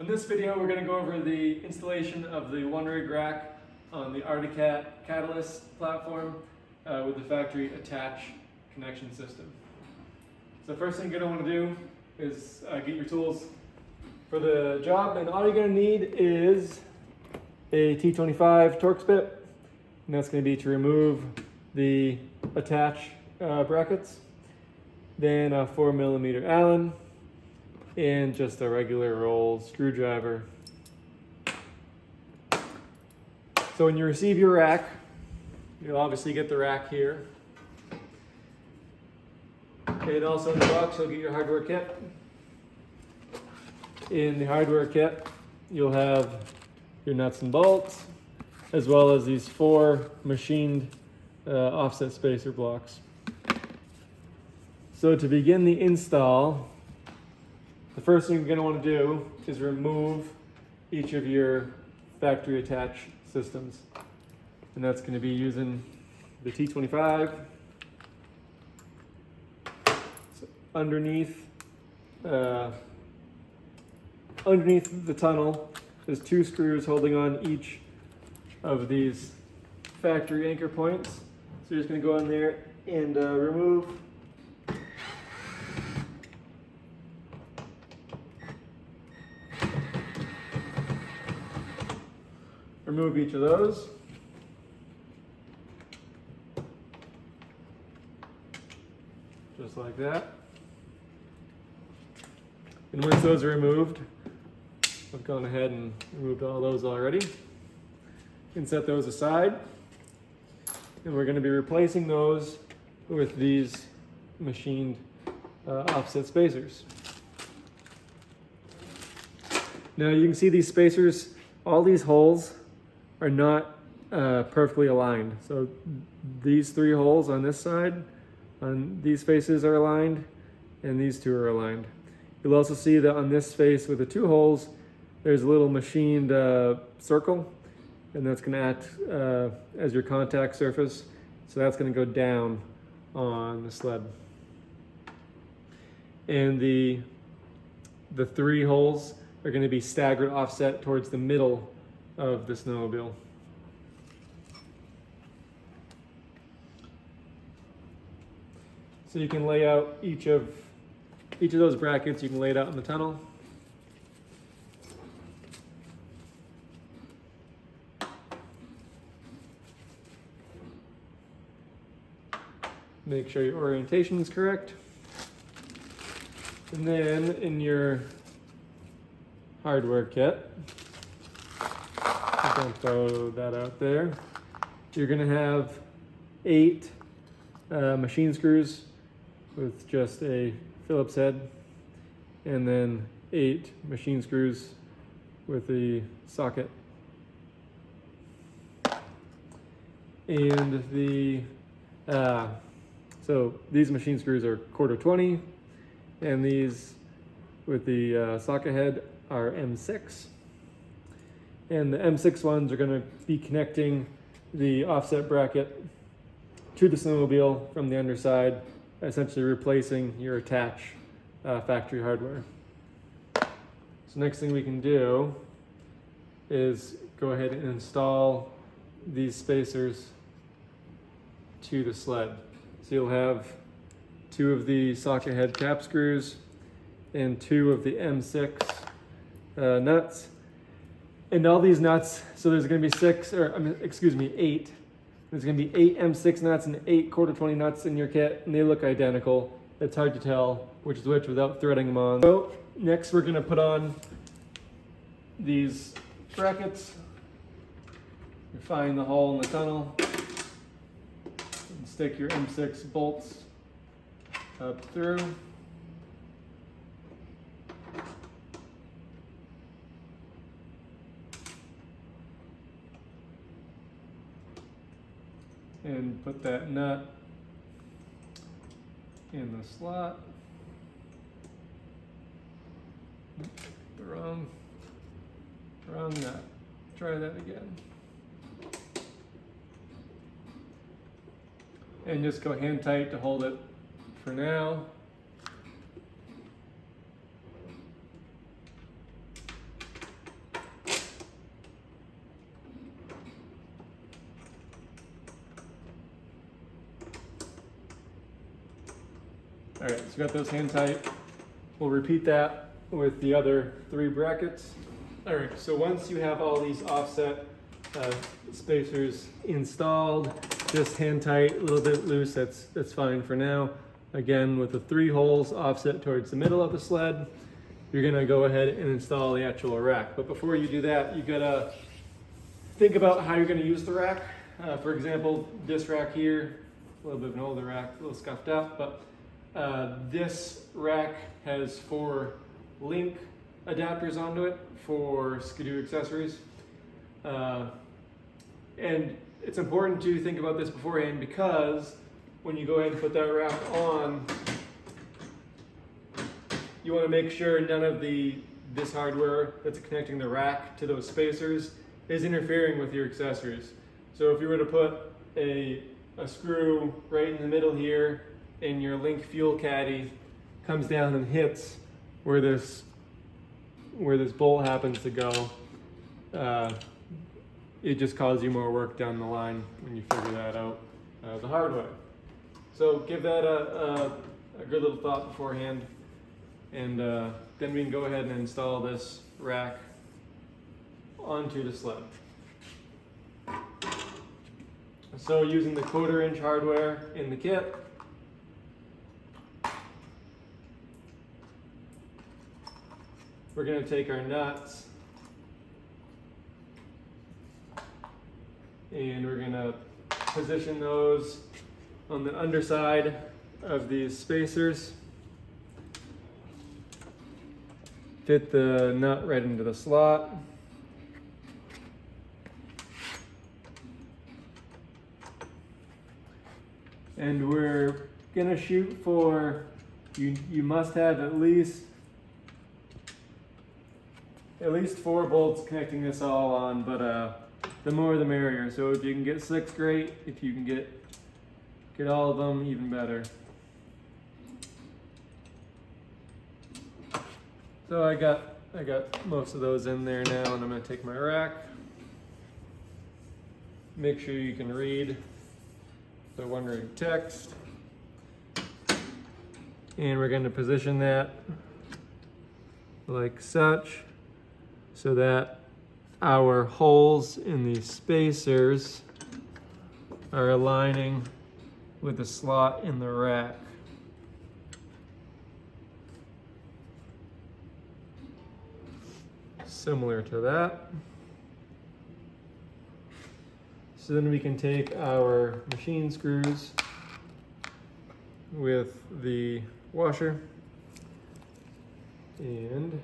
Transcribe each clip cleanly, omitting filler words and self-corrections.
In this video, we're going to go over the installation of the one rig rack on the Articat Catalyst platform with the factory attach connection system. So first thing you're going to want to do is get your tools for the job, and all you're going to need is a T25 Torx bit, and that's going to be to remove the attach brackets, then a 4mm Allen, and just a regular old screwdriver. So when you receive your rack, you'll obviously get the rack here. And also in the box, you'll get your hardware kit. In the hardware kit, you'll have your nuts and bolts, as well as these 4 machined offset spacer blocks. So to begin the install, the first thing you're going to want to do is remove each of your factory attach systems. And that's going to be using the T25. So underneath the tunnel, there's 2 screws holding on each of these factory anchor points. So you're just going to go in there and remove each of those. Just like that. And once those are removed, I've gone ahead and removed all those already. You can set those aside. And we're going to be replacing those with these machined offset spacers. Now you can see these spacers, all these holes are not perfectly aligned. So these 3 holes on this side, on these faces are aligned, and these 2 are aligned. You'll also see that on this face with the 2 holes, there's a little machined circle, and that's going to act as your contact surface. So that's going to go down on the sled. And the 3 holes are going to be staggered offset towards the middle of the snowmobile. So you can lay out each of those brackets, you can lay it out in the tunnel. Make sure your orientation is correct. And then in your hardware kit, don't throw that out there, you're going to have 8 machine screws with just a Phillips head, and then 8 machine screws with a socket. And so these machine screws are 1/4 and these with the socket head are M6. And the M6 ones are going to be connecting the offset bracket to the snowmobile from the underside, essentially replacing your attach factory hardware. So next thing we can do is go ahead and install these spacers to the sled. So you'll have 2 of the socket head cap screws and 2 of the M6 nuts. And all these nuts, so there's going to be 8. There's going to be 8 M6 nuts and 8 1/4 nuts in your kit, and they look identical. It's hard to tell which is which without threading them on. So next we're going to put on these brackets. You find the hole in the tunnel and stick your M6 bolts up through. And put that nut in the slot. The wrong nut. Try that again. And just go hand tight to hold it for now. All right, so we got those hand tight. We'll repeat that with the other 3 brackets. All right, so once you have all these offset spacers installed, just hand tight, a little bit loose, that's fine for now. Again, with the 3 holes offset towards the middle of the sled, you're gonna go ahead and install the actual rack. But before you do that, you gotta think about how you're gonna use the rack. For example, this rack here, a little bit of an older rack, a little scuffed out, but this rack has 4 link adapters onto it for Skidoo accessories. And it's important to think about this beforehand, because when you go ahead and put that rack on, you want to make sure none of this hardware that's connecting the rack to those spacers is interfering with your accessories. So if you were to put a screw right in the middle here, and your link fuel caddy comes down and hits where this bolt happens to go, it just causes you more work down the line when you figure that out the hard way. So give that a good little thought beforehand, and then we can go ahead and install this rack onto the sled. So using the 1/4" hardware in the kit, we're going to take our nuts and we're going to position those on the underside of these spacers. Fit the nut right into the slot. And we're going to shoot for, you must have at least 4 bolts connecting this all on, but the more the merrier. So if you can get 6, great. If you can get all of them, even better. So I got most of those in there now, and I'm going to take my rack. Make sure you can read the wondering text, and we're going to position that like such, so that our holes in these spacers are aligning with the slot in the rack. Similar to that. So then we can take our machine screws with the washer and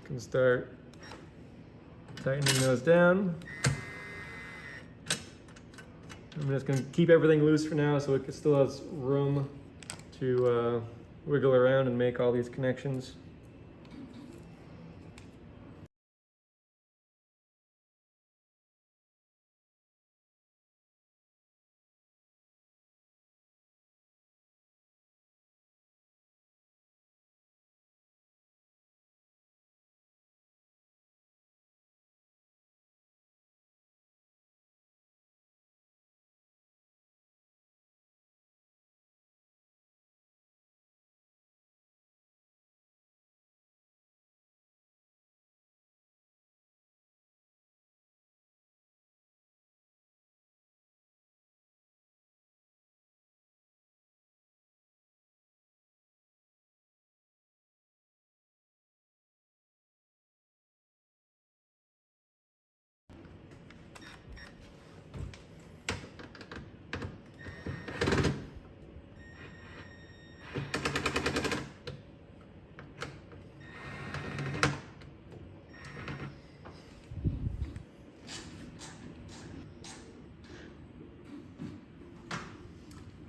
can start tightening those down. I'm just going to keep everything loose for now so it still has room to wiggle around and make all these connections.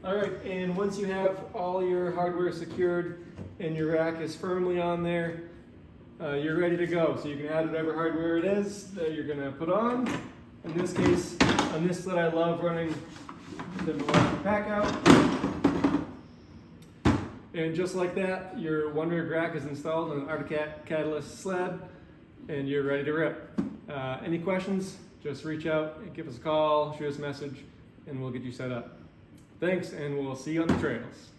All right, and once you have all your hardware secured and your rack is firmly on there, you're ready to go. So you can add whatever hardware it is that you're gonna put on. In this case, on this sled, I love running the Milwaukee pack out. And just like that, your Wonder rack is installed on an Arctic Catalyst sled, and you're ready to rip. Any questions? just reach out and give us a call, shoot us a message, and we'll get you set up. Thanks, and we'll see you on the trails.